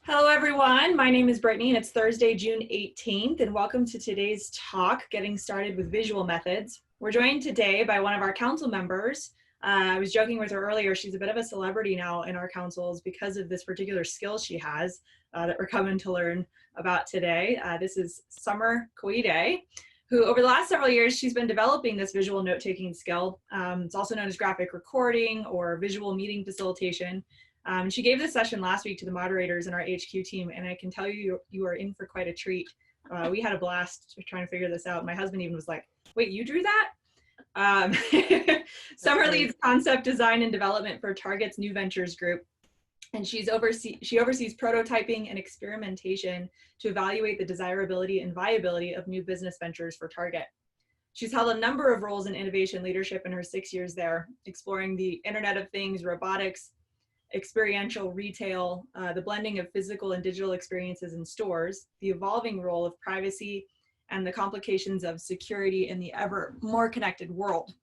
Hello, everyone. My name is Brittany, and it's Thursday, June 18th, and welcome to today's talk, Getting Started with Visual Methods. We're joined today by one of our council members. I was joking with her earlier. She's a bit of a celebrity now in our councils because of this particular skill she has that we're coming to learn about today. This is Summer Koide, who over the last several years, she's been developing this visual note-taking skill. It's also known as graphic recording or visual meeting facilitation. She gave this session last week to the moderators in our HQ team, and I can tell you, you are in for quite a treat. We had a blast trying to figure this out. My husband even was like, wait, you drew that? Summer leads concept design and development for Target's New Ventures group, and she oversees prototyping and experimentation to evaluate the desirability and viability of new business ventures for Target. She's held a number of roles in innovation leadership in her 6 years there, exploring the Internet of Things, robotics, experiential retail, the blending of physical and digital experiences in stores, the evolving role of privacy, and the complications of security in the ever more connected world.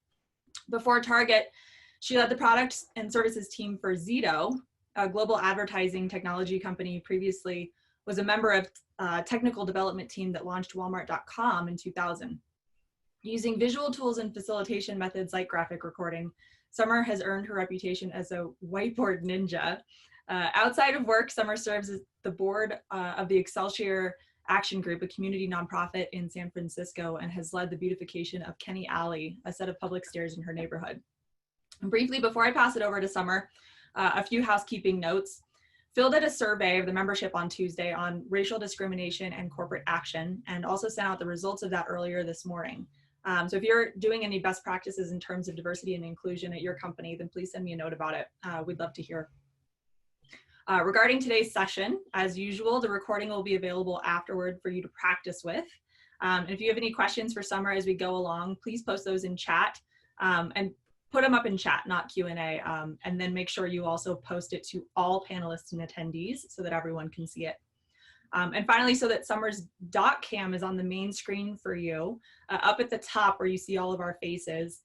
Before Target, she led the products and services team for Zito, a global advertising technology company. Previously was a member of a technical development team that launched Walmart.com in 2000. Using visual tools and facilitation methods like graphic recording, Summer has earned her reputation as a whiteboard ninja. Outside of work, Summer serves as the board of the Excelsior Action Group, a community nonprofit in San Francisco, and has led the beautification of Kenny Alley, a set of public stairs in her neighborhood. And briefly, before I pass it over to Summer, a few housekeeping notes. Phil did a survey of the membership on Tuesday on racial discrimination and corporate action, and also sent out the results of that earlier this morning. So if you're doing any best practices in terms of diversity and inclusion at your company, then please send me a note about it. We'd love to hear. Regarding today's session, as usual, the recording will be available afterward for you to practice with. And if you have any questions for Summer as we go along, please post those in chat and put them up in chat, not Q&A. And then make sure you also post it to all panelists and attendees so that everyone can see it. And finally, so that Summer's doc cam is on the main screen for you, up at the top where you see all of our faces,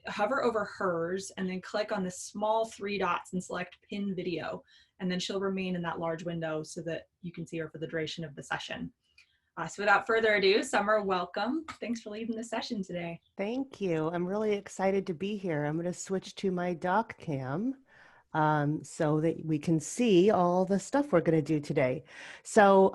hover over hers and then click on the small 3 dots and select pin video. And then she'll remain in that large window so that you can see her for the duration of the session. So without further ado, Summer, welcome. Thanks for leading the session today. Thank you. I'm really excited to be here. I'm going to switch to my doc cam. So that we can see all the stuff we're going to do today. So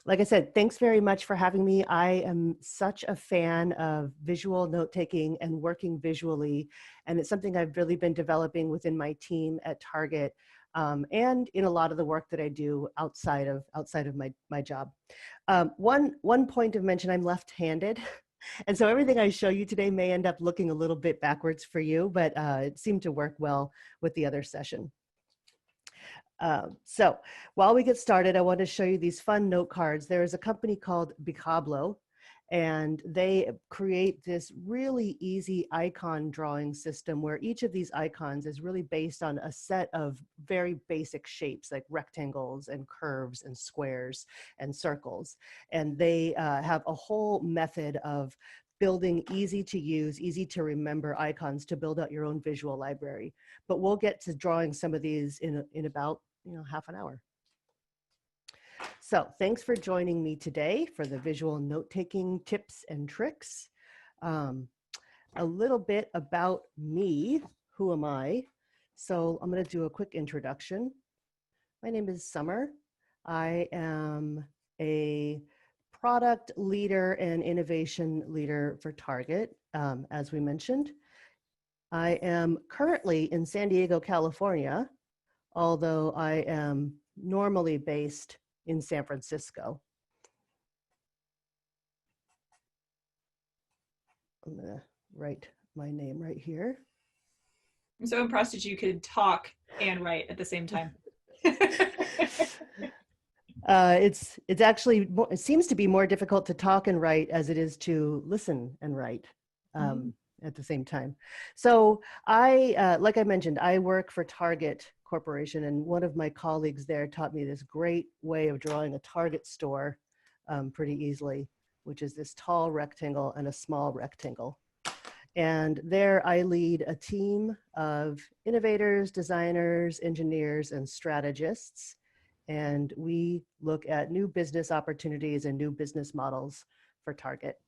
like I said, thanks very much for having me. I am such a fan of visual note-taking and working visually, and it's something I've really been developing within my team at Target and in a lot of the work that I do outside of my job. One point of mention, I'm left-handed. And so everything I show you today may end up looking a little bit backwards for you, but it seemed to work well with the other session. So while we get started, I want to show you these fun note cards. There is a company called Bicablo, and they create this really easy icon drawing system where each of these icons is really based on a set of very basic shapes like rectangles and curves and squares and circles. And they have a whole method of building easy to use, easy to remember icons to build out your own visual library. But we'll get to drawing some of these in about half an hour. So thanks for joining me today for the visual note-taking tips and tricks. A little bit about me. Who am I? So I'm going to do a quick introduction. My name is Summer. I am a product leader and innovation leader for Target, as we mentioned. I am currently in San Diego, California, although I am normally based in San Francisco. I'm gonna write my name right here. I'm so impressed that you could talk and write at the same time. It's actually, it seems to be more difficult to talk and write as it is to listen and write at the same time. So like I mentioned, I work for Target Corporation, and one of my colleagues there taught me this great way of drawing a Target store pretty easily, which is this tall rectangle and a small rectangle. And there I lead a team of innovators, designers, engineers, and strategists. and we look at new business opportunities and new business models for Target.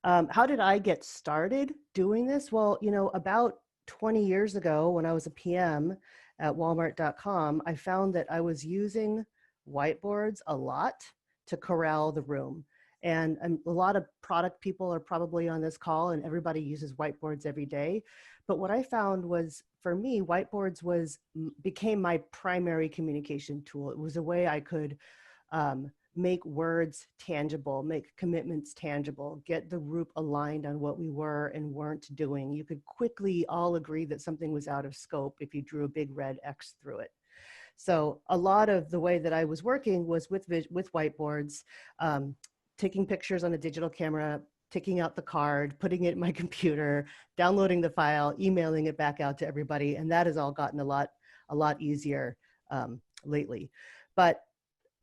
How did I get started doing this? Well, about 20 years ago when I was a PM at Walmart.com, I found that I was using whiteboards a lot to corral the room. And a lot of product people are probably on this call, and everybody uses whiteboards every day. But what I found was, for me, whiteboards became my primary communication tool. It was a way I could make words tangible, make commitments tangible, get the group aligned on what we were and weren't doing. You could quickly all agree that something was out of scope if you drew a big red X through it. So a lot of the way that I was working was with whiteboards, taking pictures on a digital camera, taking out the card, putting it in my computer, downloading the file, emailing it back out to everybody. And that has all gotten a lot easier lately. But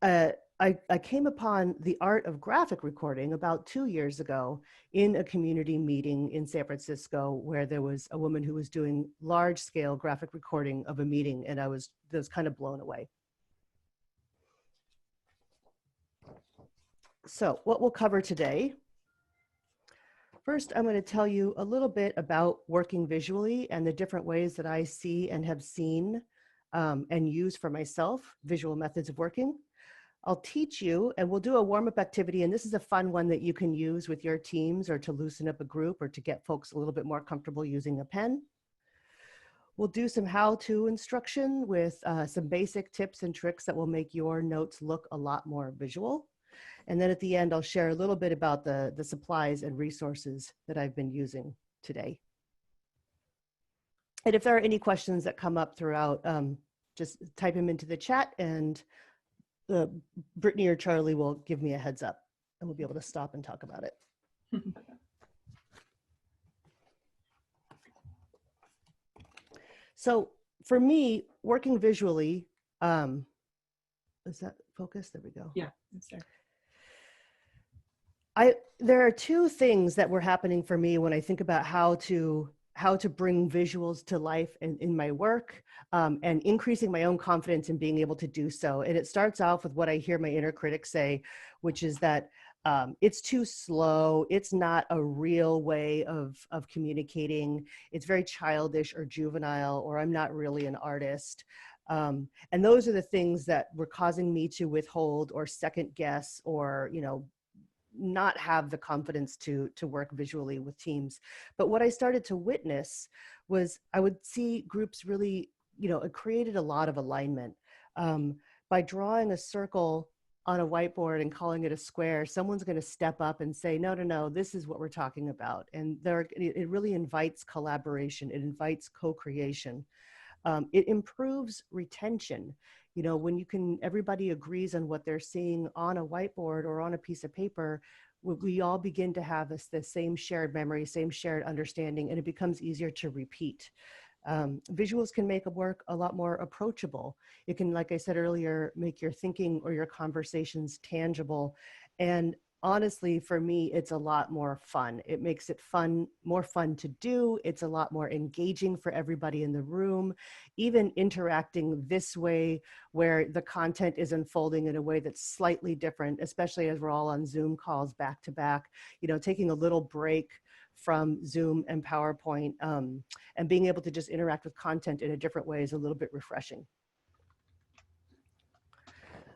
I came upon the art of graphic recording about 2 years ago in a community meeting in San Francisco, where there was a woman who was doing large scale graphic recording of a meeting, and I was kind of blown away. So what we'll cover today. First, I'm going to tell you a little bit about working visually and the different ways that I see and have seen and use for myself visual methods of working. I'll teach you, and we'll do a warm-up activity, and this is a fun one that you can use with your teams or to loosen up a group or to get folks a little bit more comfortable using a pen. We'll do some how-to instruction with some basic tips and tricks that will make your notes look a lot more visual. And then at the end, I'll share a little bit about the supplies and resources that I've been using today. And if there are any questions that come up throughout, just type them into the chat, and Brittany or Charlie will give me a heads up, and we'll be able to stop and talk about it. So for me, working visually, is that focused? There we go. Yeah, that's there. There are two things that were happening for me when I think about how to bring visuals to life in my work, and increasing my own confidence in being able to do so. And it starts off with what I hear my inner critic say, which is that it's too slow. It's not a real way of communicating. It's very childish or juvenile, or I'm not really an artist. And those are the things that were causing me to withhold or second guess, or, not have the confidence to work visually with teams. But what I started to witness was I would see groups really, it created a lot of alignment. By drawing a circle on a whiteboard and calling it a square, someone's going to step up and say, no, this is what we're talking about. And it really invites collaboration. It invites co-creation. It improves retention. When everybody agrees on what they're seeing on a whiteboard or on a piece of paper, we all begin to have the same shared memory, same shared understanding, and it becomes easier to repeat. Visuals can make work a lot more approachable. It can, like I said earlier, make your thinking or your conversations tangible. And honestly, for me, it's a lot more fun. It makes it more fun to do. It's a lot more engaging for everybody in the room. Even interacting this way, where the content is unfolding in a way that's slightly different, especially as we're all on Zoom calls back to back, taking a little break from Zoom and PowerPoint, and being able to just interact with content in a different way is a little bit refreshing.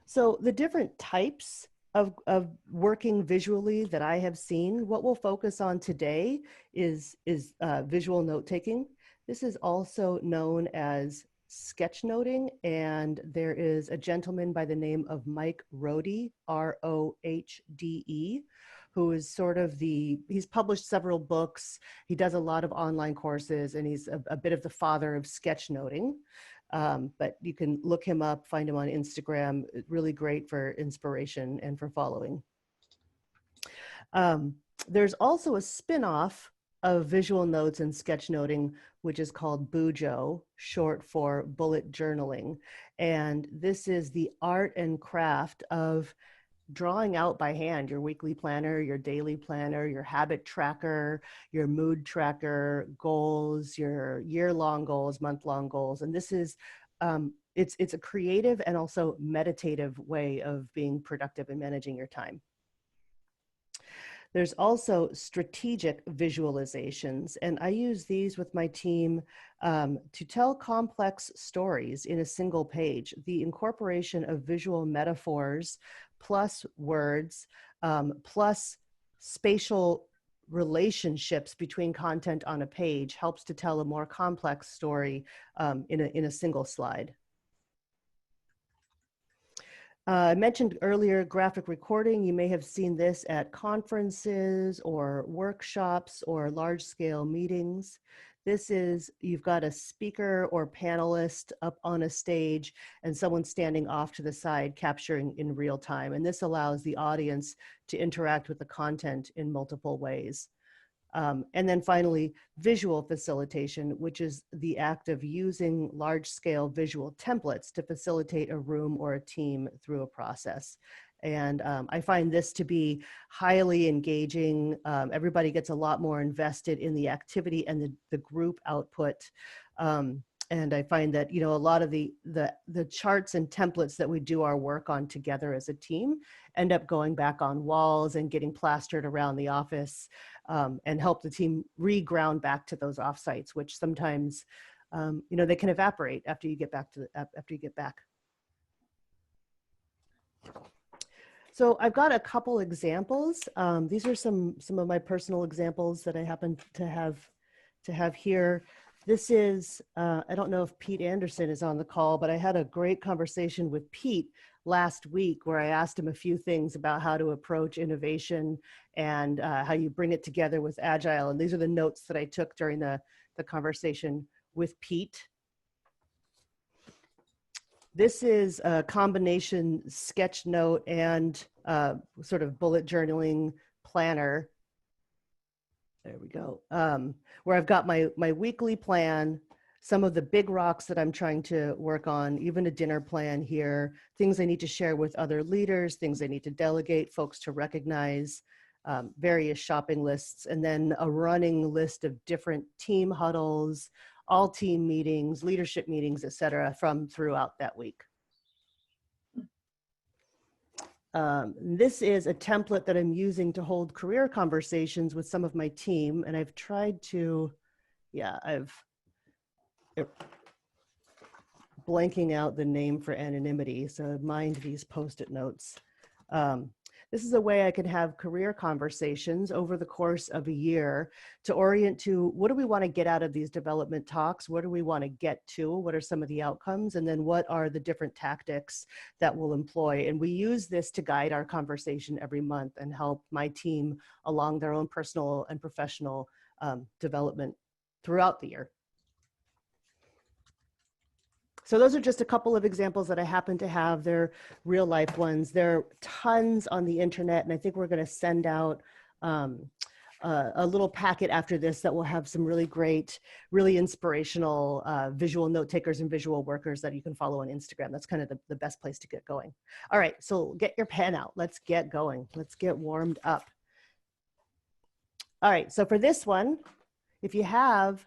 So the different types of working visually that I have seen, what we'll focus on today is visual note taking. This is also known as sketchnoting, and there is a gentleman by the name of Mike Rohde, R-O-H-D-E, who is he's published several books. He does a lot of online courses, and he's a bit of the father of sketchnoting. But you can look him up, find him on Instagram. Really great for inspiration and for following. There's also a spin-off of visual notes and sketchnoting, which is called Bujo, short for bullet journaling. And this is the art and craft of drawing out by hand your weekly planner, your daily planner, your habit tracker, your mood tracker, goals, your year-long goals, month-long goals. And this is, it's a creative and also meditative way of being productive and managing your time. There's also strategic visualizations, and I use these with my team to tell complex stories in a single page. The incorporation of visual metaphors plus words plus spatial relationships between content on a page helps to tell a more complex story in a single slide. I mentioned earlier graphic recording. You may have seen this at conferences or workshops or large-scale meetings. This is, you've got a speaker or panelist up on a stage and someone standing off to the side capturing in real time. And this allows the audience to interact with the content in multiple ways. And then finally, visual facilitation, which is the act of using large-scale visual templates to facilitate a room or a team through a process. And I find this to be highly engaging. Everybody gets a lot more invested in the activity and the group output. And I find that, you know, a lot of the charts and templates that we do our work on together as a team end up going back on walls and getting plastered around the office, and help the team re-ground back to those offsites, which sometimes, you know, they can evaporate after you get back to after you get back. So I've got a couple examples. These are some of my personal examples that I happen to have here. This is, I don't know if Pete Anderson is on the call, but I had a great conversation with Pete last week where I asked him a few things about how to approach innovation and how you bring it together with Agile. And these are the notes that I took during the conversation with Pete. This is a combination sketch note and sort of bullet journaling planner. There we go. Where I've got my weekly plan, some of the big rocks that I'm trying to work on, even a dinner plan here, things I need to share with other leaders, things I need to delegate, folks to recognize, various shopping lists, and then a running list of different team huddles, all team meetings, leadership meetings, et cetera, from throughout that week. This is a template that I'm using to hold career conversations with some of my team. And I've tried to, blanking out the name for anonymity. So mind these Post-it notes. This is a way I can have career conversations over the course of a year to orient to what do we want to get out of these development talks? What do we want to get to? What are some of the outcomes? And then what are the different tactics that we'll employ? And we use this to guide our conversation every month and help my team along their own personal and professional development throughout the year. So those are just a couple of examples that I happen to have. They're real life ones. There are tons on the internet, and I think we're going to send out a little packet after this that will have some really great, really inspirational visual note takers and visual workers that you can follow on Instagram. That's kind of the best place to get going. All right, so get your pen out. Let's get going. Let's get warmed up. All right, so for this one, if you have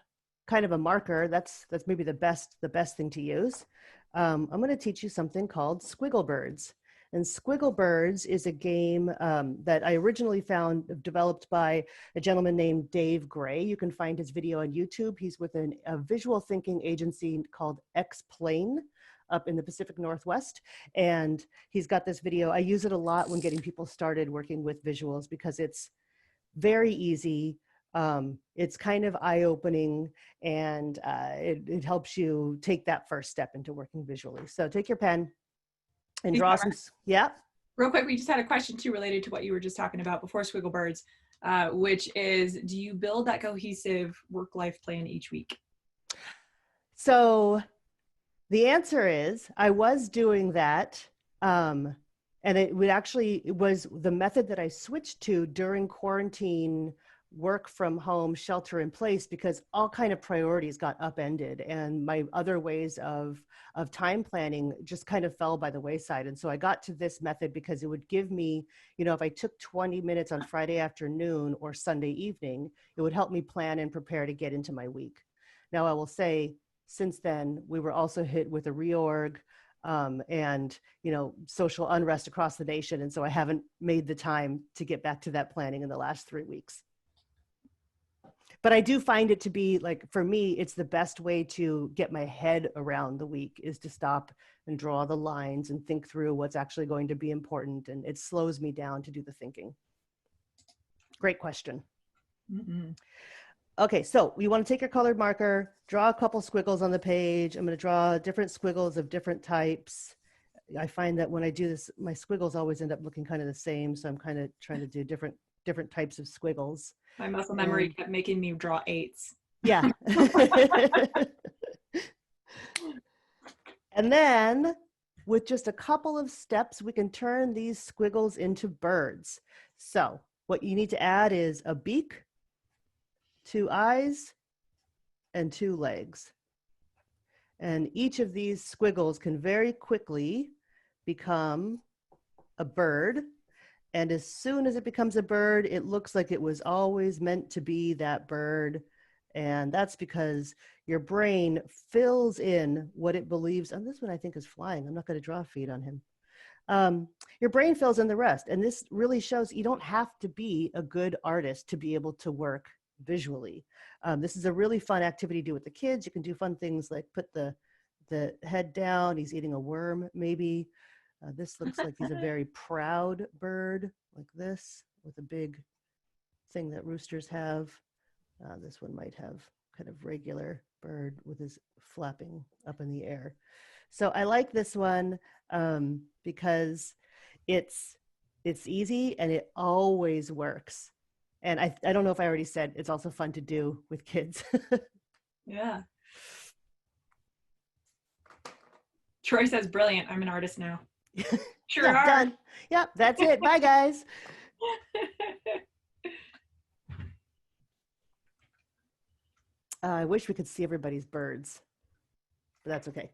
kind of a marker, that's maybe the best thing to use. I'm going to teach you something called Squiggle Birds. And Squiggle Birds is a game that I originally found developed by a gentleman named Dave Gray. You can find his video on YouTube. He's with a visual thinking agency called X-Plane up in the Pacific Northwest. And he's got this video. I use it a lot when getting people started working with visuals because it's very easy. It's kind of eye-opening, and it helps you take that first step into working visually. So take your pen and draw some, yeah. Real quick, we just had a question too related to what you were just talking about before Squiggle Birds, which is, do you build that cohesive work-life plan each week? So the answer is, I was doing that, and it was the method that I switched to during quarantine, work from home, shelter in place, because all kind of priorities got upended and my other ways of time planning just kind of fell by the wayside. And so I got to this method because it would give me, you know, if I took 20 minutes on Friday afternoon or Sunday evening, it would help me plan and prepare to get into my week. Now I will say since then, we were also hit with a reorg and, social unrest across the nation. And so I haven't made the time to get back to that planning in the last 3 weeks. But I do find it to be like, for me, it's the best way to get my head around the week is to stop and draw the lines and think through what's actually going to be important. And it slows me down to do the thinking. Great question. Mm-hmm. Okay, so you want to take your colored marker, draw a couple squiggles on the page. I'm going to draw different squiggles of different types. I find that when I do this, my squiggles always end up looking kind of the same. So I'm kind of trying to do different types of squiggles. My muscle memory kept making me draw 8s. Yeah. And then with just a couple of steps, we can turn these squiggles into birds. So what you need to add is a beak, 2 eyes, and 2 legs. And each of these squiggles can very quickly become a bird. And as soon as it becomes a bird, it looks like it was always meant to be that bird. And that's because your brain fills in what it believes. And this one I think is flying. I'm not going to draw feet on him. Your brain fills in the rest. And this really shows you don't have to be a good artist to be able to work visually. This is a really fun activity to do with the kids. You can do fun things like put the head down. He's eating a worm, maybe. This looks like he's a very proud bird, like this, with a big thing that roosters have. This one might have kind of regular bird with his flapping up in the air. So I like this one because it's easy and it always works. And I don't know if I already said, it's also fun to do with kids. Yeah. Troy says, brilliant. I'm an artist now. Sure yeah, are. Done. Yep, that's it. Bye, guys. I wish we could see everybody's birds, but that's okay.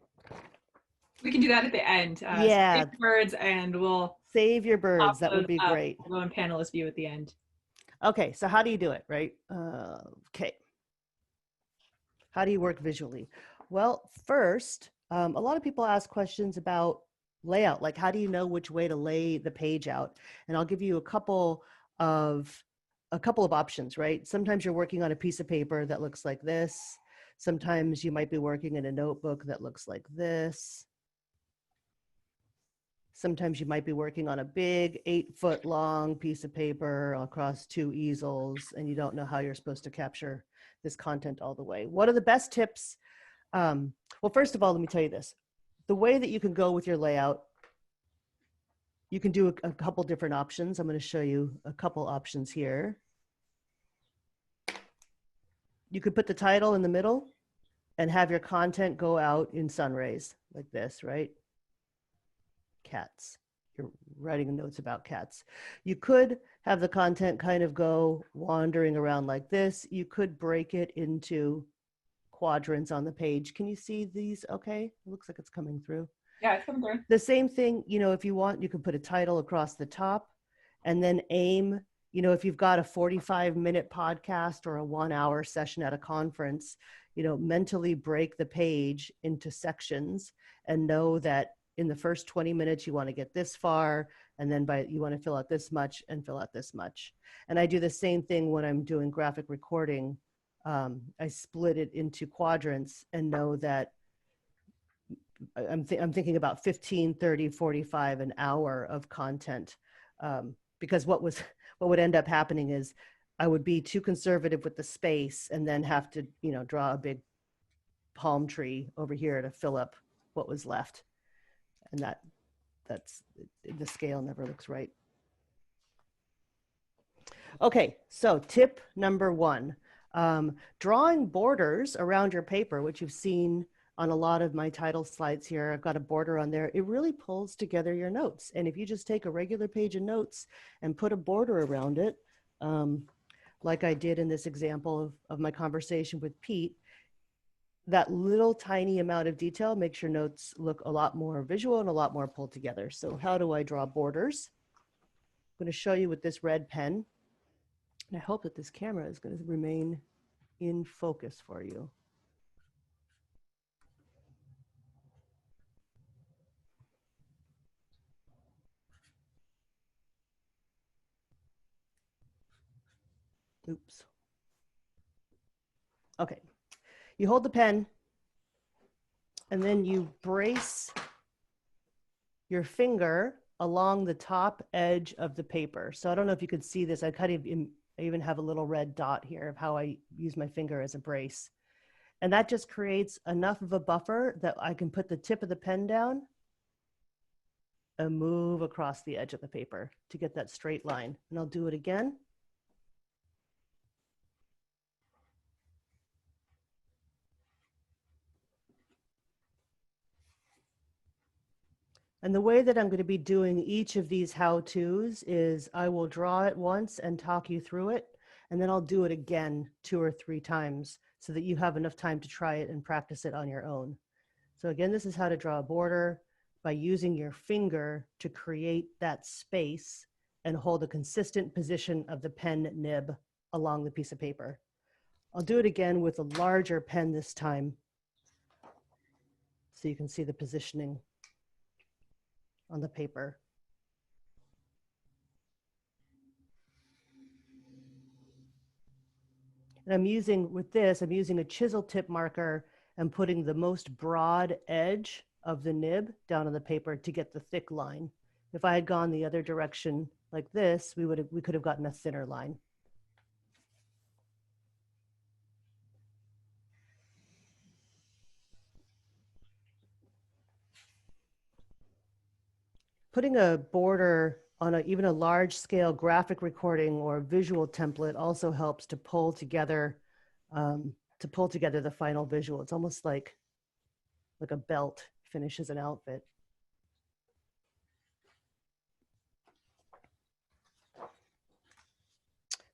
We can do that at the end. Yeah. Save birds, and we'll save your birds. That would be great. We'll go in panelist view at the end. Okay, so how do you do it, right? Okay. How do you work visually? Well, first, a lot of people ask questions about layout, like how do you know which way to lay the page out? And I'll give you a couple of options, right? Sometimes you're working on a piece of paper that looks like this. Sometimes you might be working in a notebook that looks like this. Sometimes you might be working on a big 8-foot long piece of paper across 2 easels, and you don't know how you're supposed to capture this content all the way. What are the best tips? Well, first of all, let me tell you this. The way that you can go with your layout, you can do a couple different options. I'm going to show you a couple options here. You could put the title in the middle and have your content go out in sun rays like this, right? Cats. You're writing notes about cats. You could have the content kind of go wandering around like this. You could break it into quadrants on the page. Can you see these okay? It looks like it's coming through. Yeah, it's coming through. The same thing, if you want, you can put a title across the top and then aim, if you've got a 45-minute podcast or a 1-hour session at a conference, mentally break the page into sections and know that in the first 20 minutes, you want to get this far, and then you want to fill out this much and fill out this much. And I do the same thing when I'm doing graphic recording. I split it into quadrants and know that I'm thinking about 15, 30, 45, an hour of content. Because what would end up happening is I would be too conservative with the space and then have to, draw a big palm tree over here to fill up what was left. And that's the scale never looks right. Okay, so tip number 1, drawing borders around your paper, which you've seen on a lot of my title slides here. I've got a border on there. It really pulls together your notes. And if you just take a regular page of notes and put a border around it, like I did in this example of my conversation with Pete, that little tiny amount of detail makes your notes look a lot more visual and a lot more pulled together. So how do I draw borders? I'm going to show you with this red pen. And I hope that this camera is going to remain in focus for you. Oops. Okay. You hold the pen and then you brace your finger along the top edge of the paper. So I don't know if you could see this. I even have a little red dot here of how I use my finger as a brace. And that just creates enough of a buffer that I can put the tip of the pen down and move across the edge of the paper to get that straight line. And I'll do it again. And the way that I'm going to be doing each of these how-tos is I will draw it once and talk you through it, and then I'll do it again 2 or 3 times so that you have enough time to try it and practice it on your own. So again, this is how to draw a border by using your finger to create that space and hold a consistent position of the pen nib along the piece of paper. I'll do it again with a larger pen this time so you can see the positioning on the paper. And I'm using a chisel tip marker and putting the most broad edge of the nib down on the paper to get the thick line. If I had gone the other direction like this, we could have gotten a thinner line. Putting a border on even a large scale graphic recording or visual template also helps to pull together the final visual. It's almost like a belt finishes an outfit.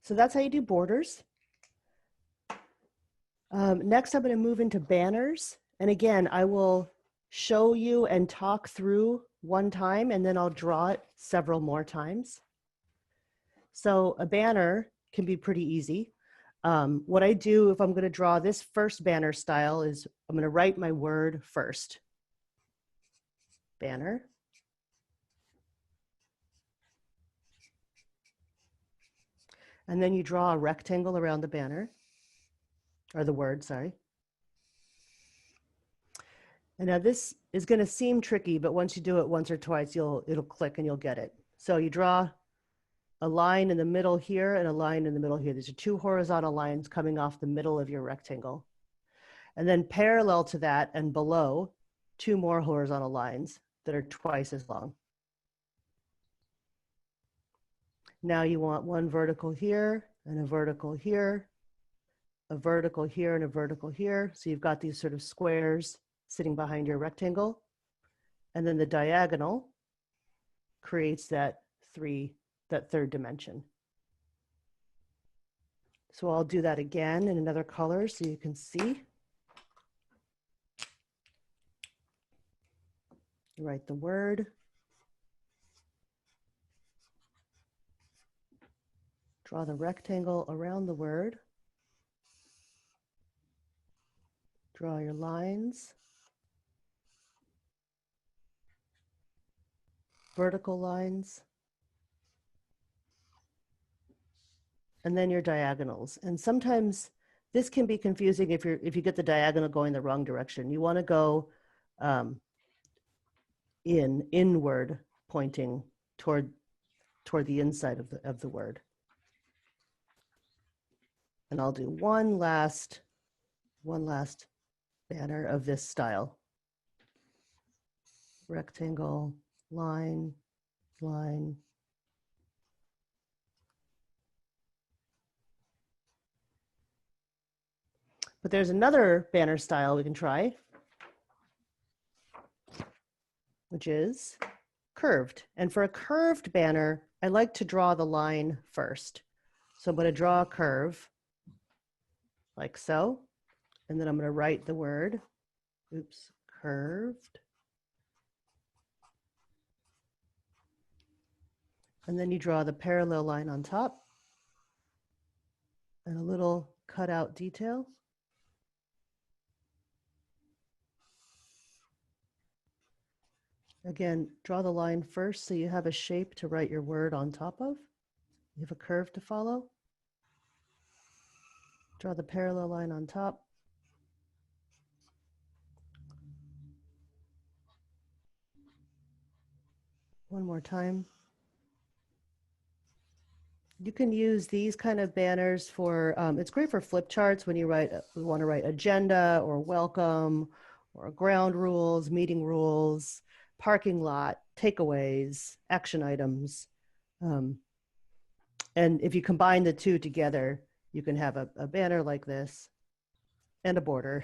So that's how you do borders. Next, I'm going to move into banners. And again, I will show you and talk through one time, and then I'll draw it several more times. So a banner can be pretty easy. What I do if I'm going to draw this first banner style is I'm going to write my word first. Banner. And then you draw a rectangle around the banner, or the word, sorry. And now this is going to seem tricky, but once you do it once or twice, it'll click and you'll get it. So you draw a line in the middle here and a line in the middle here. These are 2 horizontal lines coming off the middle of your rectangle. And then parallel to that and below, 2 more horizontal lines that are twice as long. Now you want one vertical here and a vertical here, a vertical here and a vertical here. So you've got these sort of squares sitting behind your rectangle. And then the diagonal creates that third dimension. So I'll do that again in another color so you can see. Write the word. Draw the rectangle around the word. Draw your lines. Vertical lines. And then your diagonals. And sometimes this can be confusing if you get the diagonal going the wrong direction. You want to go inward, pointing toward the inside of the word. And I'll do one last banner of this style. Rectangle, line, line. But there's another banner style we can try, which is curved. And for a curved banner, I like to draw the line first. So I'm going to draw a curve like so. And then I'm going to write the word, oops, curved. And then you draw the parallel line on top and a little cutout detail. Again, draw the line first so you have a shape to write your word on top of. You have a curve to follow. Draw the parallel line on top. One more time. You can use these kind of banners for, it's great for flip charts when you want to write agenda or welcome or ground rules, meeting rules, parking lot, takeaways, action items. And if you combine the two together, you can have a banner like this and a border,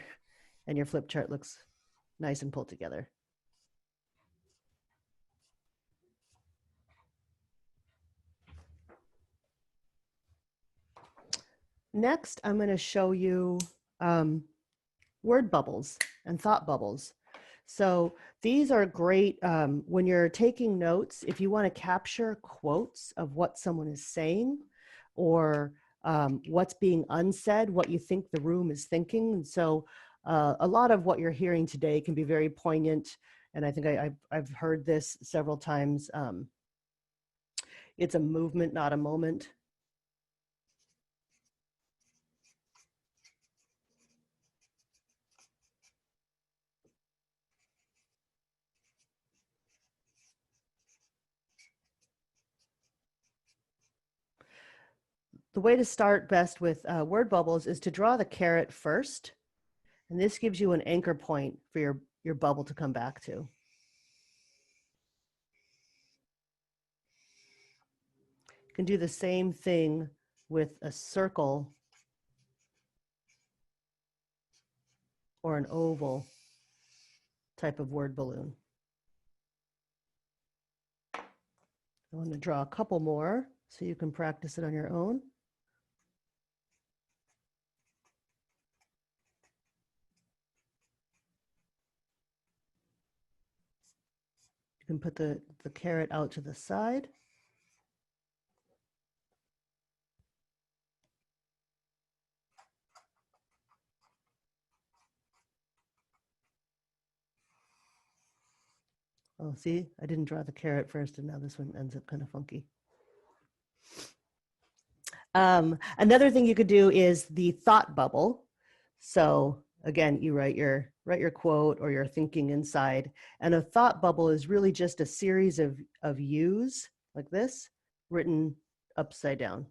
and your flip chart looks nice and pulled together. Next, I'm going to show you word bubbles and thought bubbles. So these are great when you're taking notes. If you want to capture quotes of what someone is saying or what's being unsaid, what you think the room is thinking. And so a lot of what you're hearing today can be very poignant. And I think I've heard this several times. It's a movement, not a moment. The way to start best with word bubbles is to draw the carrot first. And this gives you an anchor point for your bubble to come back to. You can do the same thing with a circle or an oval type of word balloon. I want to draw a couple more so you can practice it on your own. You can put the carrot out to the side. Oh, see, I didn't draw the carrot first, and now this one ends up kind of funky. Another thing you could do is the thought bubble. So again, you write your quote or your thinking inside, and a thought bubble is really just a series of yous like this written upside down.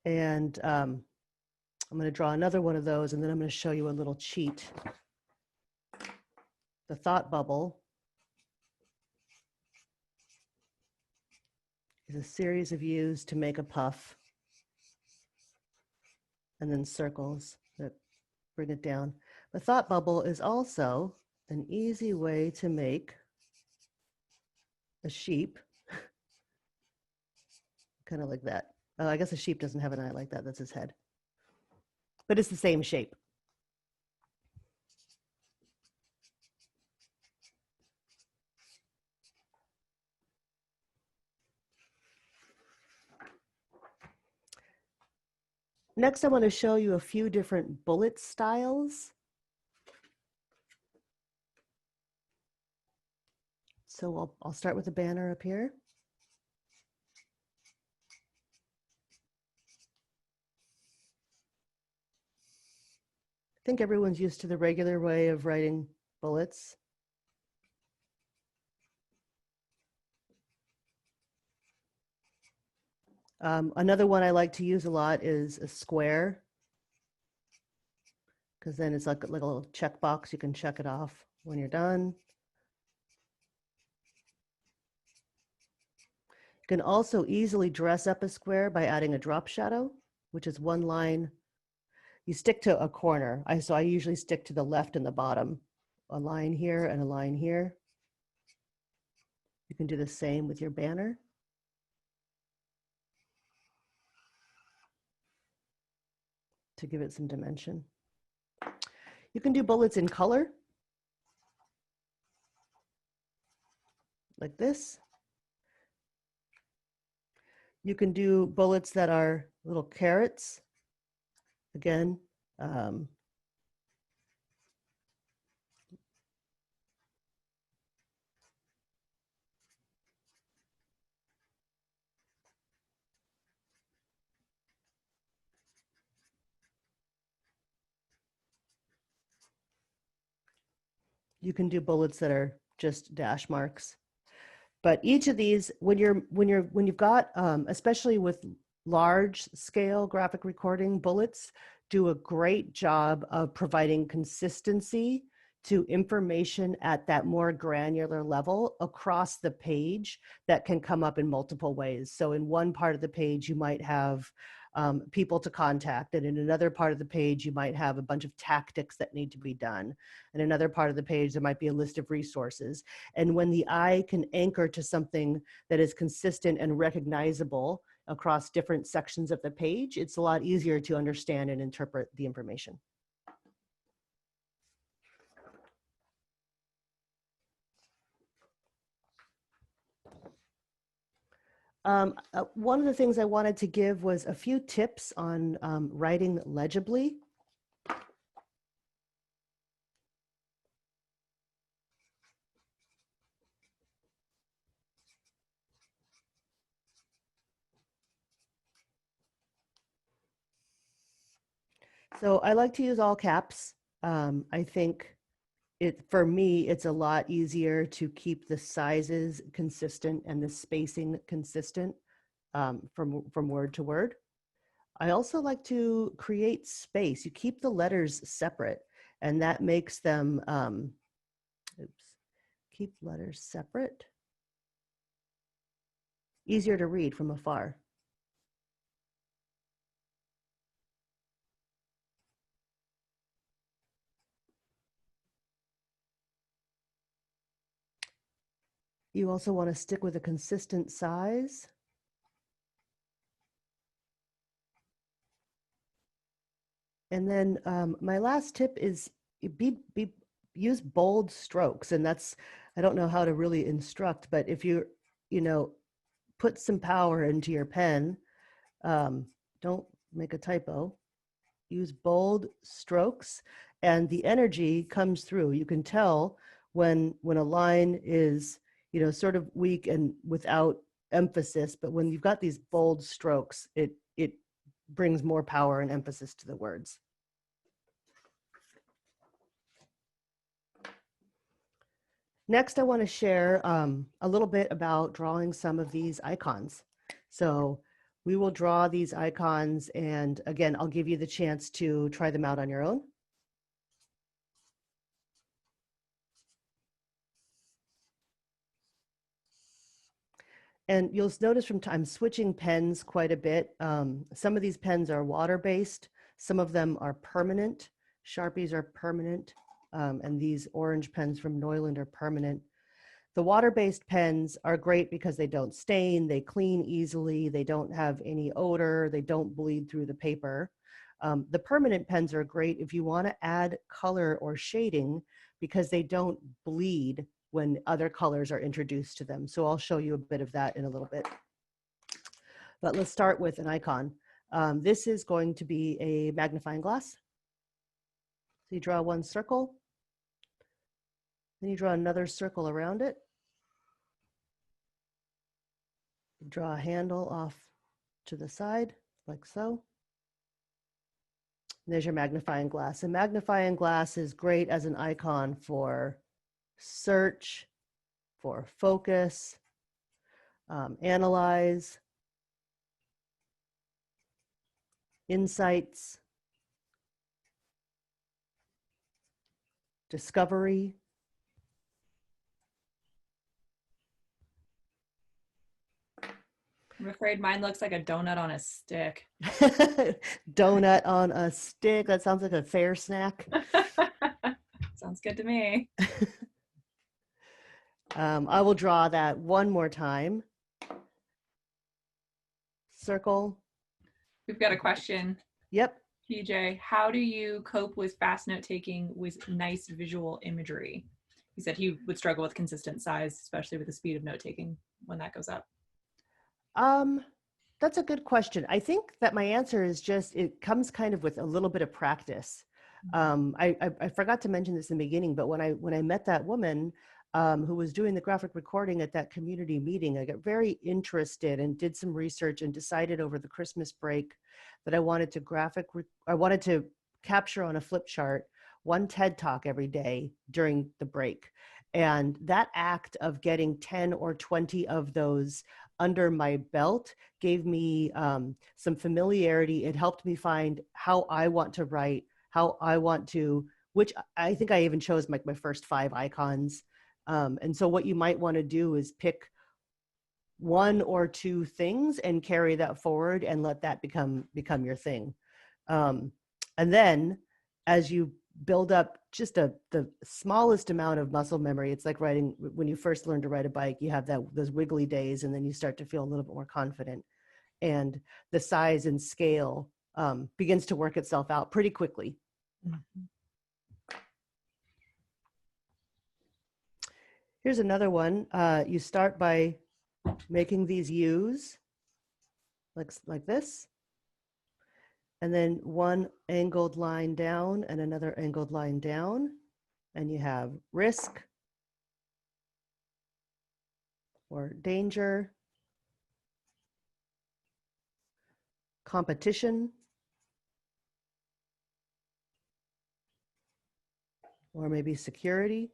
And I'm going to draw another one of those, and then I'm going to show you a little cheat. The thought bubble is a series of U's to make a puff, and then circles that bring it down. The thought bubble is also an easy way to make a sheep, kind of like that. I guess a sheep doesn't have an eye like that, that's his head. But it's the same shape. Next, I want to show you a few different bullet styles. So I'll start with a banner up here. I think everyone's used to the regular way of writing bullets. Another one I like to use a lot is a square, because then it's like a little checkbox. You can check it off when you're done. You can also easily dress up a square by adding a drop shadow, which is one line. You stick to a corner. So I usually stick to the left and the bottom, a line here and a line here. You can do the same with your banner. To give it some dimension. You can do bullets in color, like this. You can do bullets that are little carrots. Again, You can do bullets that are just dash marks. But each of these, when you've got, especially with large scale graphic recording, bullets do a great job of providing consistency to information at that more granular level across the page that can come up in multiple ways. So in one part of the page, you might have people to contact, and in another part of the page, you might have a bunch of tactics that need to be done. In another part of the page, there might be a list of resources. And when the eye can anchor to something that is consistent and recognizable across different sections of the page, it's a lot easier to understand and interpret the information. One of the things I wanted to give was a few tips on writing legibly. So I like to use all caps. I think for me, it's a lot easier to keep the sizes consistent and the spacing consistent from word to word. I also like to create space. You keep the letters separate, and that makes them, keep letters separate. Easier to read from afar. You also want to stick with a consistent size. And then my last tip is use bold strokes. And that's, I don't know how to really instruct, but if you put some power into your pen, don't make a typo, use bold strokes, and the energy comes through. You can tell when a line is, sort of weak and without emphasis, but when you've got these bold strokes, it brings more power and emphasis to the words. Next, I want to share a little bit about drawing some of these icons. So we will draw these icons, and again, I'll give you the chance to try them out on your own. And you'll notice I'm switching pens quite a bit. Some of these pens are water-based. Some of them are permanent. Sharpies are permanent. And these orange pens from Neuland are permanent. The water-based pens are great because they don't stain, they clean easily, they don't have any odor, they don't bleed through the paper. The permanent pens are great if you want to add color or shading because they don't bleed when other colors are introduced to them. So I'll show you a bit of that in a little bit. But let's start with an icon. This is going to be a magnifying glass. So you draw one circle, then you draw another circle around it. You draw a handle off to the side, like so. And there's your magnifying glass. A magnifying glass is great as an icon for search, for focus, analyze, insights, discovery. I'm afraid mine looks like a donut on a stick. Donut on a stick. That sounds like a fair snack. Sounds good to me. I will draw that one more time. Circle. We've got a question. Yep. PJ, how do you cope with fast note taking with nice visual imagery? He said he would struggle with consistent size, especially with the speed of note taking when that goes up. That's a good question. I think that my answer is just, it comes kind of with a little bit of practice. I forgot to mention this in the beginning, but when I met that woman who was doing the graphic recording at that community meeting, I got very interested and did some research and decided over the Christmas break that I wanted to capture on a flip chart one TED Talk every day during the break. And that act of getting 10 or 20 of those under my belt gave me some familiarity. It helped me find how I want to write, how I want to, which I think I even chose my first 5 icons. And so what you might want to do is pick 1 or 2 things and carry that forward and let that become your thing. And then as you build up just the smallest amount of muscle memory, it's like riding, when you first learn to ride a bike, you have those wiggly days, and then you start to feel a little bit more confident. And the size and scale begins to work itself out pretty quickly. Mm-hmm. Here's another one. You start by making these U's like this, and then one angled line down and another angled line down, and you have risk or danger, competition, or maybe security.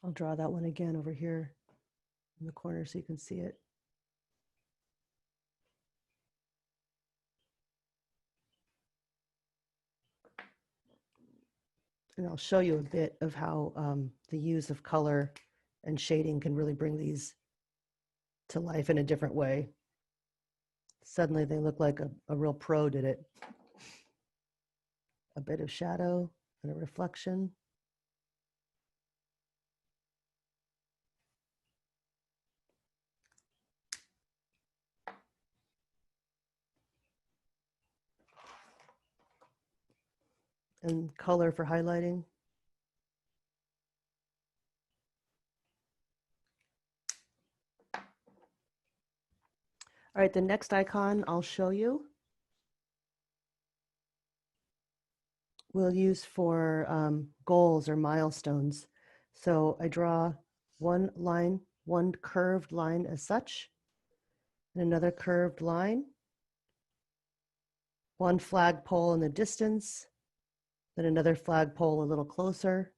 I'll draw that one again over here in the corner so you can see it. And I'll show you a bit of how the use of color and shading can really bring these to life in a different way. Suddenly they look like a real pro did it. A bit of shadow and a reflection. And color for highlighting. All right, the next icon I'll show you, we'll use for goals or milestones. So I draw one line, one curved line as such, and another curved line, one flagpole in the distance, then another flagpole a little closer,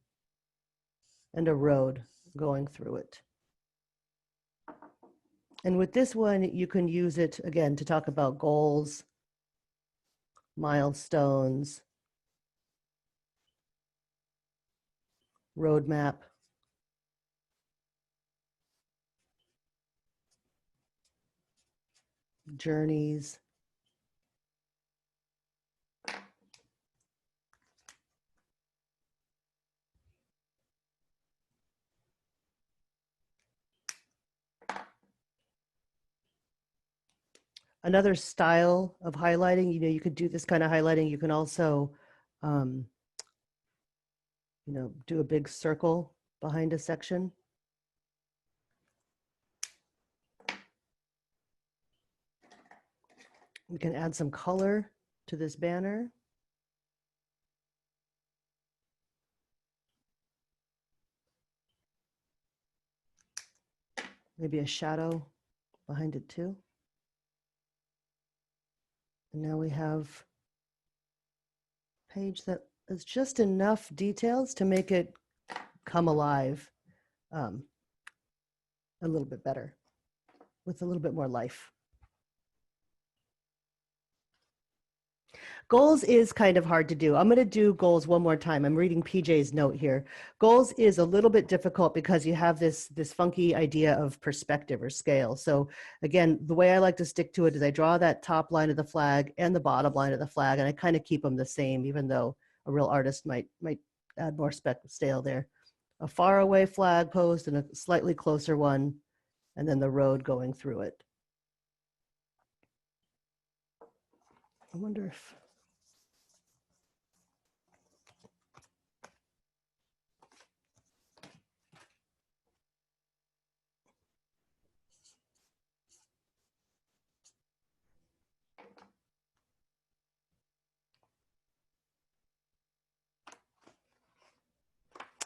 and a road going through it. And with this one, you can use it, again, to talk about goals, milestones, roadmap, journeys. Another style of highlighting, you could do this kind of highlighting. You can also, do a big circle behind a section. We can add some color to this banner. Maybe a shadow behind it too. And now we have a page that is just enough details to make it come alive a little bit better, with a little bit more life. Goals is kind of hard to do. I'm going to do goals one more time. I'm reading PJ's note here. Goals is a little bit difficult because you have this funky idea of perspective or scale. So again, the way I like to stick to it is I draw that top line of the flag and the bottom line of the flag, and I kind of keep them the same, even though a real artist might add more scale there. A far away flag post and a slightly closer one, and then the road going through it. I wonder if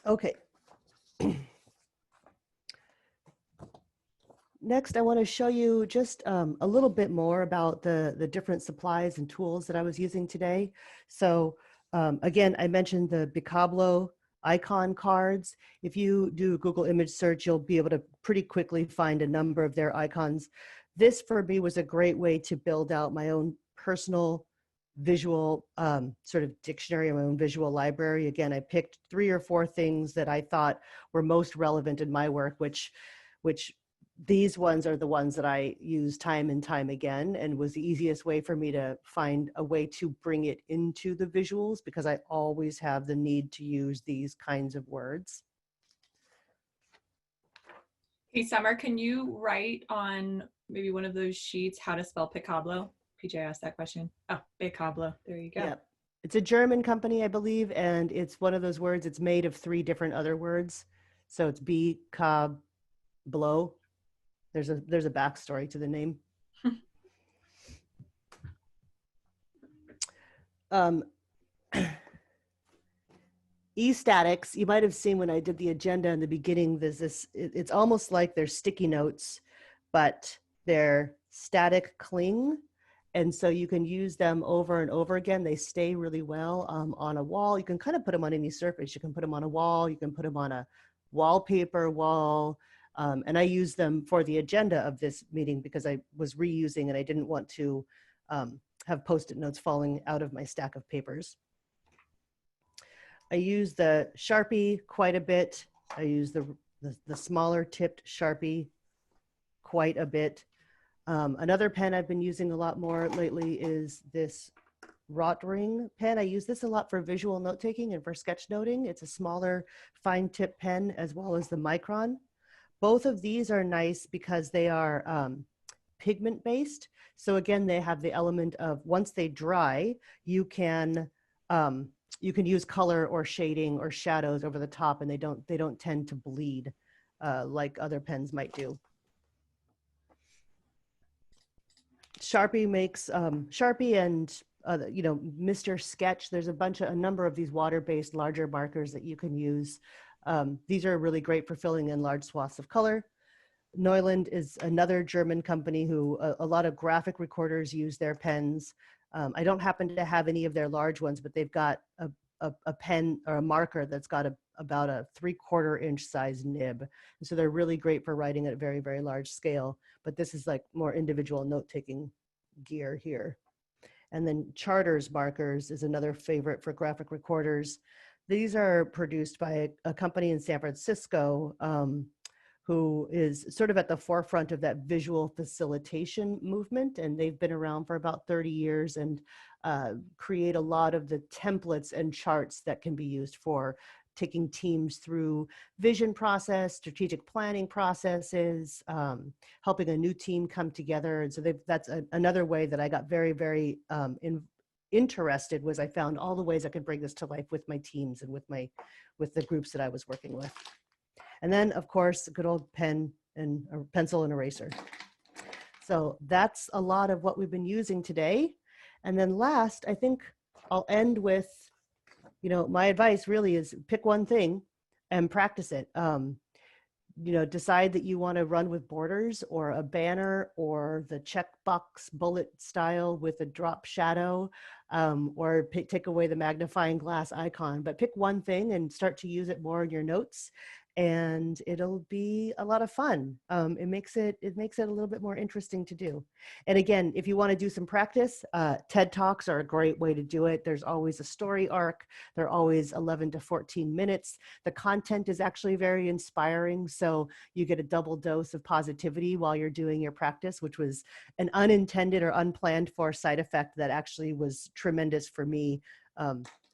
Okay. Next, I want to show you just a little bit more about the different supplies and tools that I was using today. So again, I mentioned the Bicablo icon cards. If you do a Google image search, you'll be able to pretty quickly find a number of their icons. This for me was a great way to build out my own personal visual sort of dictionary, my own visual library. Again, I picked 3 or 4 things that I thought were most relevant in my work, which these ones are the ones that I use time and time again, and was the easiest way for me to find a way to bring it into the visuals, because I always have the need to use these kinds of words. Hey, Summer, can you write on maybe one of those sheets how to spell Picablo? PJ asked that question. Oh, Picablo. There you go. Yep. It's a German company, I believe, and it's one of those words. It's made of 3 different other words. So it's Bicablo. There's a backstory to the name. E-statics, you might have seen when I did the agenda in the beginning, there's this, it's almost like they're sticky notes, but they're static cling. And so you can use them over and over again. They stay really well on a wall. You can kind of put them on any surface. You can put them on a wall. You can put them on a wallpaper wall. And I use them for the agenda of this meeting because I was reusing and I didn't want to have Post-it notes falling out of my stack of papers. I use the Sharpie quite a bit. I use the smaller tipped Sharpie quite a bit. Another pen I've been using a lot more lately is this Rotring pen. I use this a lot for visual note taking and for sketch noting. It's a smaller fine tip pen as well as the Micron. Both of these are nice because they are pigment based. So again, they have the element of once they dry, you can use color or shading or shadows over the top, and they don't tend to bleed like other pens might do. Sharpie makes Sharpie and Mr. Sketch. There's a number of these water-based larger markers that you can use. These are really great for filling in large swaths of color. Neuland is another German company who a lot of graphic recorders use their pens. I don't happen to have any of their large ones, but they've got a pen or a marker that's got about a 3/4 inch size nib. And so they're really great for writing at a very, very large scale. But this is like more individual note-taking gear here. And then Charters markers is another favorite for graphic recorders. These are produced by a company in San Francisco who is sort of at the forefront of that visual facilitation movement. And they've been around for about 30 years and create a lot of the templates and charts that can be used for taking teams through vision process, strategic planning processes, helping a new team come together. And so that's another way that I got very, very interested, was I found all the ways I could bring this to life with my teams and with the groups that I was working with. And then, of course, a good old pen and a pencil and eraser. So that's a lot of what we've been using today. And then last, I think I'll end with, my advice really is pick one thing and practice it. Decide that you want to run with borders or a banner or the checkbox bullet style with a drop shadow, or take away the magnifying glass icon, but pick one thing and start to use it more in your notes. And it'll be a lot of fun. It makes it a little bit more interesting to do. And again, if you want to do some practice, TED Talks are a great way to do it. There's always a story arc. They're always 11 to 14 minutes. The content is actually very inspiring. So you get a double dose of positivity while you're doing your practice, which was an unintended or unplanned for side effect that actually was tremendous for me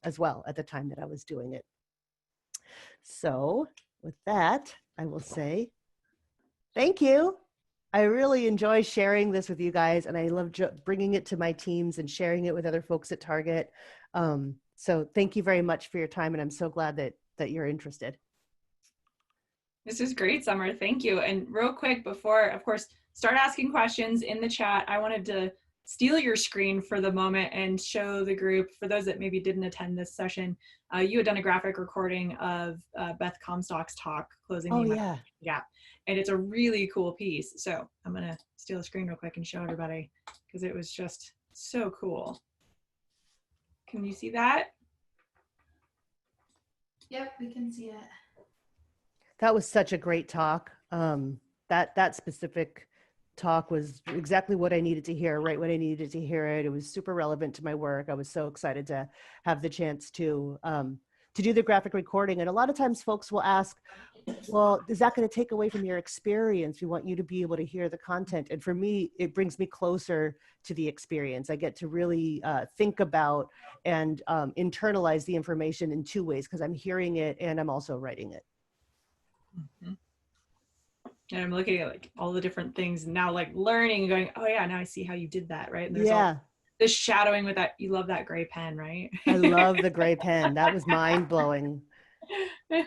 as well at the time that I was doing it. So with that, I will say thank you. I really enjoy sharing this with you guys, and I love bringing it to my teams and sharing it with other folks at Target. So thank you very much for your time, and I'm so glad that you're interested. This is great, Summer. Thank you. And real quick before, of course, start asking questions in the chat. I wanted to steal your screen for the moment and show the group, for those that maybe didn't attend this session, you had done a graphic recording of Beth Comstock's talk, Closing the Oh yeah. Gap. And it's a really cool piece. So I'm gonna steal the screen real quick and show everybody because it was just so cool. Can you see that? Yep, we can see it. That was such a great talk. That specific talk was exactly what I needed to hear, right when I needed to hear it. It was super relevant to my work. I was so excited to have the chance to do the graphic recording. And a lot of times folks will ask, well, is that going to take away from your experience? We want you to be able to hear the content. And for me, it brings me closer to the experience. I get to really think about and internalize the information in two ways, because I'm hearing it and I'm also writing it. Mm-hmm. And I'm looking at like all the different things now, like learning, going, oh yeah, now I see how you did that, right? And there's all this shadowing with that. You love that gray pen, right? I love the gray pen. That was mind blowing. Yeah,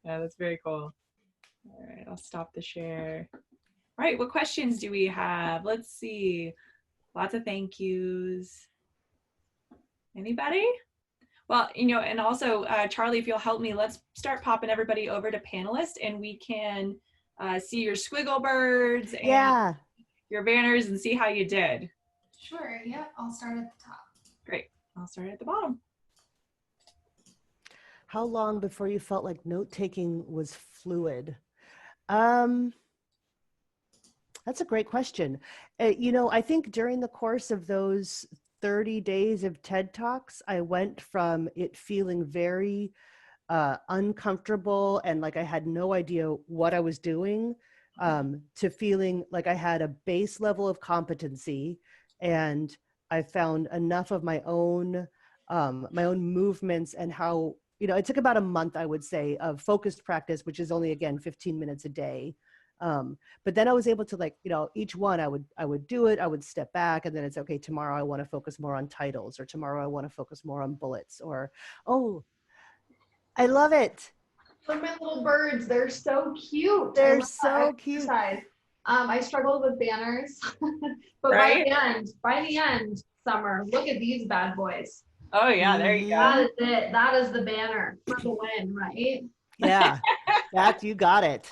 that's very cool. All right, I'll stop the share. All right, what questions do we have? Let's see. Lots of thank yous. Anybody? Well, you know, and also, Charlie, if you'll help me, let's start popping everybody over to panelists and we can see your squiggle birds and your banners and see how you did. Sure, yeah, I'll start at the top. Great, I'll start at the bottom. How long before you felt like note-taking was fluid? That's a great question. You know, I think during the course of those 30 days of TED Talks, I went from it feeling very uncomfortable and like I had no idea what I was doing to feeling like I had a base level of competency, and I found enough of my own movements and how, you know, it took about a month, I would say, of focused practice, which is only, again, 15 minutes a day. But then I was able to, like, you know, each one I would do it, I would step back, and then it's okay, tomorrow I want to focus more on titles, or tomorrow I want to focus more on bullets, or, oh, I love it. Look at my little birds. They're so cute. They're so cute. I struggled with banners, but right? by the end, Summer, look at these bad boys. Oh yeah, there you go. That is it. That is the banner for the win, right? Yeah, you got it.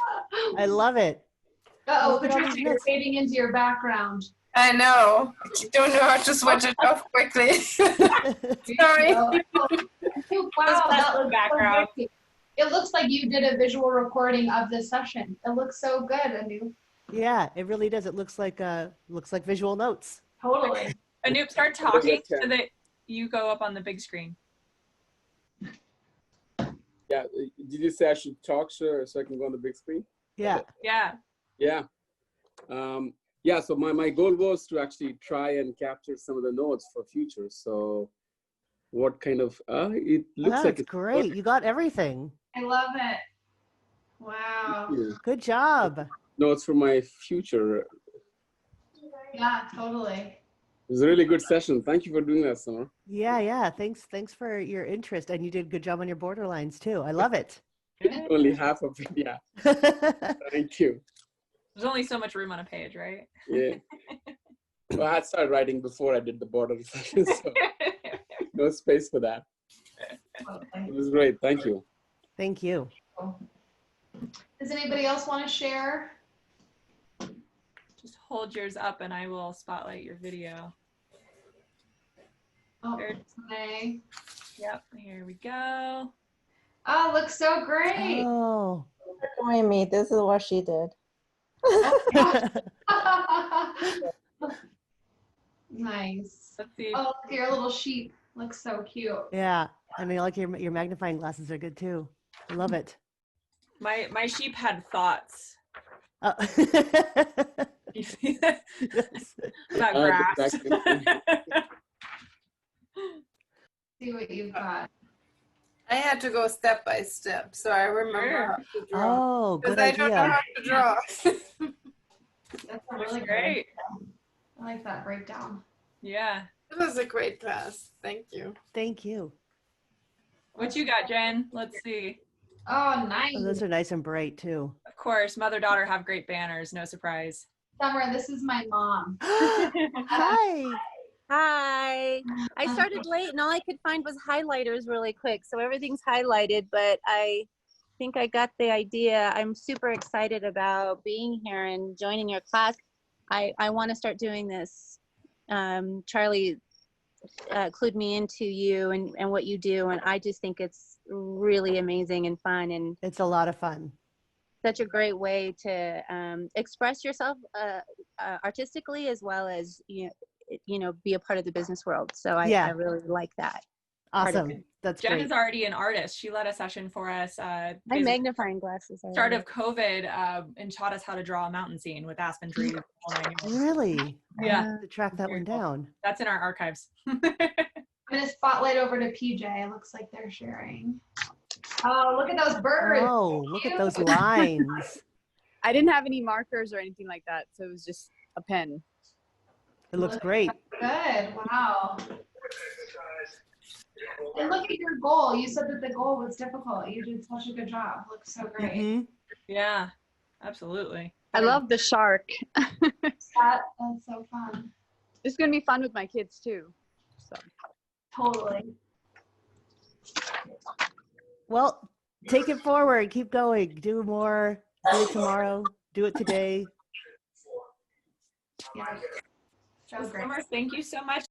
I love it. Uh-oh, Patricia, you're fading into your background. I know. I don't know how to switch it off quickly. Sorry. Wow, that looks background. So it looks like you did a visual recording of this session. It looks so good, Anoop. Yeah, it really does. It looks like visual notes. Totally. Anoop, start talking so that you go up on the big screen. Yeah, did you say I should talk so I can go on the big screen? Yeah. Yeah. Yeah. Yeah, so my goal was to actually try and capture some of the notes for future. So what kind of, it looks like it's great. You got everything. I love it. Wow. Yeah. Good job. Notes for my future. Yeah, totally. It was a really good session. Thank you for doing that, Summer. Yeah. Thanks for your interest, and you did a good job on your borderlines too. I love it. Only half of it, yeah. Thank you. There's only so much room on a page, right? Yeah. Well, I had started writing before I did the border session, so no space for that. It was great. Thank you. Thank you. Does anybody else want to share? Just hold yours up and I will spotlight your video. Oh, okay. Yep, here we go. Oh, looks so great. Oh. Showing me, this is what she did. Nice. Let's see. Oh, look at your little sheep. Looks so cute. Yeah, I mean, like your magnifying glasses are good too. I love it. My sheep had thoughts. You see that? Yes. About grass. See what you've got. I had to go step by step, so I remember how to draw. Oh, good I don't know idea. how to draw. That's a really great. I like that breakdown. Yeah. It was a great class. Thank you. Thank you. What you got, Jen? Let's see. Oh, nice. Oh, those are nice and bright too. Of course, mother-daughter have great banners. No surprise. Summer, this is my mom. Hi. Hi. I started late and all I could find was highlighters really quick. So everything's highlighted, but I think I got the idea. I'm super excited about being here and joining your class. I want to start doing this. Charlie clued me into you and what you do. And I just think it's really amazing and fun. And It's a lot of fun. such a great way to express yourself artistically as well as, be a part of the business world. So I really like that. Awesome. That's Jen great. is already an artist. She led a session for us. My magnifying glasses. Start of COVID and taught us how to draw a mountain scene with aspen trees. Really? Yeah. To track that one down. That's in our archives. I'm gonna spotlight over to PJ. It looks like they're sharing. Oh, look at those birds. Oh, look at those lines. I didn't have any markers or anything like that, so it was just a pen. It looks great. Good. Wow. And look at your goal. You said that the goal was difficult. You did such a good job. Looks so great. Mm-hmm. Yeah, absolutely. I love the shark. That's so fun. It's gonna be fun with my kids too. So Totally. Well, take it forward. Keep going. Do more. Do it tomorrow. Do it today. Yeah. So great. Summer, thank you so much.